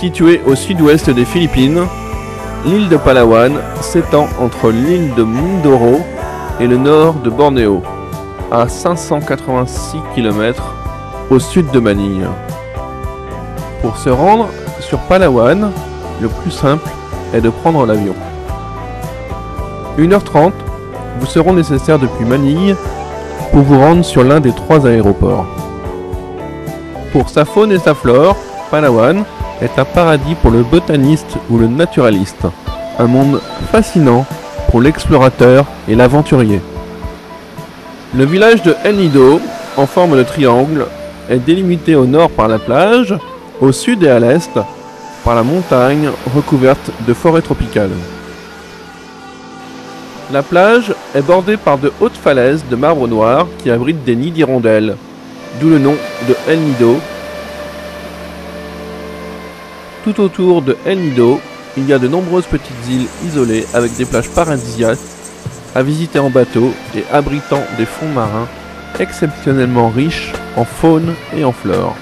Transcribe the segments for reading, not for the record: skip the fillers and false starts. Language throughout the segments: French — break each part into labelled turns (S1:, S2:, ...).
S1: Située au sud-ouest des Philippines, l'île de Palawan s'étend entre l'île de Mindoro et le nord de Bornéo, à 586 km au sud de Manille. Pour se rendre sur Palawan, le plus simple est de prendre l'avion. 1h30 vous seront nécessaires depuis Manille pour vous rendre sur l'un des 3 aéroports. Pour sa faune et sa flore, Palawan est un paradis pour le botaniste ou le naturaliste, un monde fascinant pour l'explorateur et l'aventurier. Le village de El Nido, en forme de triangle, est délimité au nord par la plage, au sud et à l'est par la montagne recouverte de forêts tropicales. La plage est bordée par de hautes falaises de marbre noir qui abritent des nids d'hirondelles, d'où le nom de El Nido. Tout autour de El Nido, il y a de nombreuses petites îles isolées avec des plages paradisiaques à visiter en bateau et abritant des fonds marins exceptionnellement riches en faune et en flore.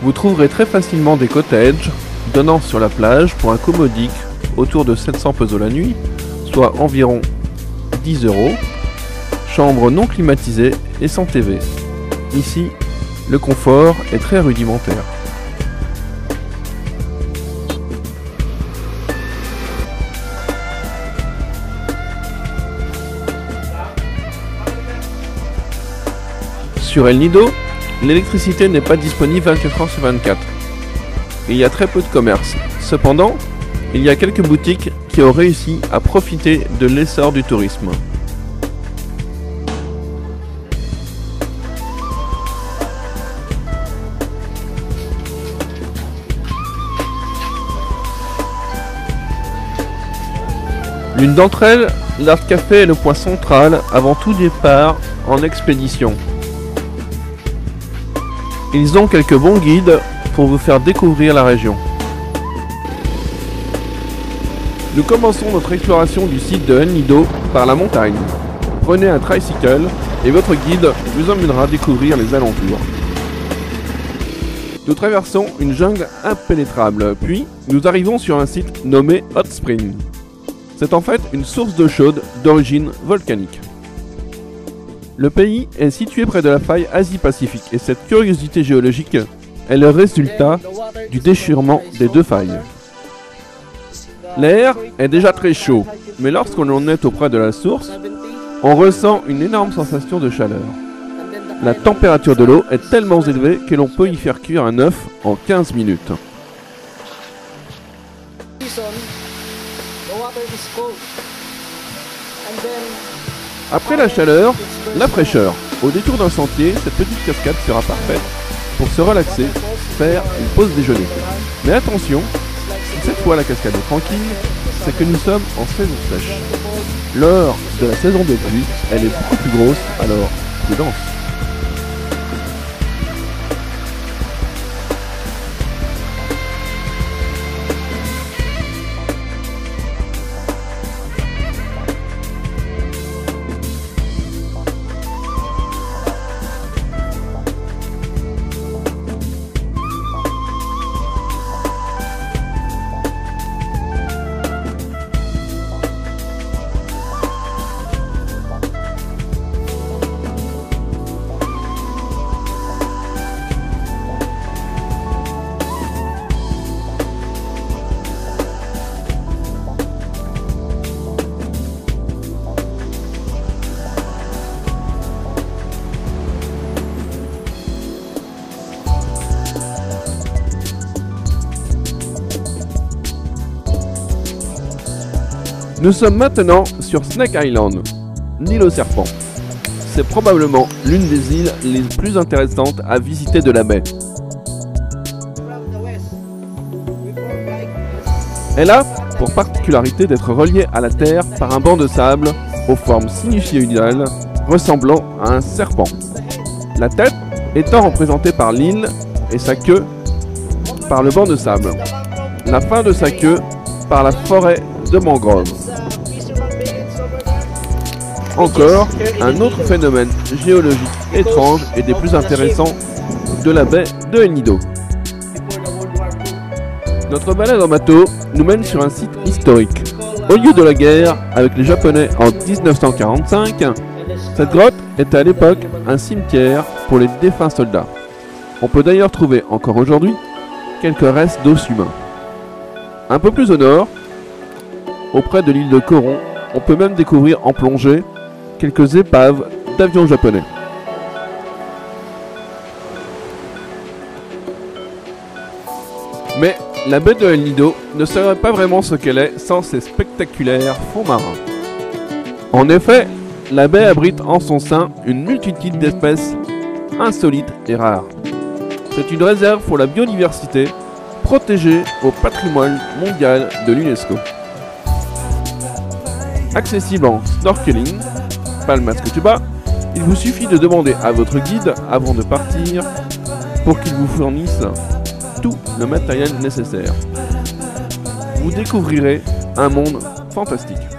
S1: Vous trouverez très facilement des cottages donnant sur la plage pour un coût modique autour de 700 pesos la nuit, soit environ 10 €, chambre non climatisée et sans TV. Ici, le confort est très rudimentaire. Sur El Nido, l'électricité n'est pas disponible 24 h sur 24. Il y a très peu de commerce. Cependant, il y a quelques boutiques qui ont réussi à profiter de l'essor du tourisme. L'une d'entre elles, l'Art Café, est le point central avant tout départ en expédition. Ils ont quelques bons guides pour vous faire découvrir la région. Nous commençons notre exploration du site de El Nido par la montagne. Prenez un tricycle et votre guide vous emmènera découvrir les alentours. Nous traversons une jungle impénétrable, puis nous arrivons sur un site nommé Hot Spring. C'est en fait une source d'eau chaude d'origine volcanique. Le pays est situé près de la faille Asie-Pacifique et cette curiosité géologique est le résultat du déchirement des 2 failles. L'air est déjà très chaud, mais lorsqu'on en est auprès de la source, on ressent une énorme sensation de chaleur. La température de l'eau est tellement élevée que l'on peut y faire cuire un œuf en 15 minutes. Après la chaleur, la fraîcheur. Au détour d'un sentier, cette petite cascade sera parfaite pour se relaxer, faire une pause déjeuner. Mais attention, si cette fois la cascade est tranquille, c'est que nous sommes en saison sèche. Lors de la saison des pluies, elle est beaucoup plus grosse, alors prudence. Nous sommes maintenant sur Snake Island, l'île aux serpents. C'est probablement l'une des îles les plus intéressantes à visiter de la baie. Elle a pour particularité d'être reliée à la terre par un banc de sable aux formes sinusoïdales ressemblant à un serpent. La tête étant représentée par l'île et sa queue par le banc de sable. La fin de sa queue par la forêt de mangrove. encore un autre phénomène géologique étrange et des plus intéressants de la baie de El Nido. Notre balade en bateau nous mène sur un site historique. Au lieu de la guerre avec les Japonais en 1945, cette grotte était à l'époque un cimetière pour les défunts soldats. On peut d'ailleurs trouver encore aujourd'hui quelques restes d'os humains. Un peu plus au nord, auprès de l'île de Coron, on peut même découvrir en plongée quelques épaves d'avions japonais. Mais la baie de El Nido ne serait pas vraiment ce qu'elle est sans ses spectaculaires fonds marins. En effet, la baie abrite en son sein une multitude d'espèces insolites et rares. C'est une réserve pour la biodiversité protégée au patrimoine mondial de l'UNESCO. Accessible en snorkeling, pas le masque tuba, il vous suffit de demander à votre guide avant de partir pour qu'il vous fournisse tout le matériel nécessaire. Vous découvrirez un monde fantastique.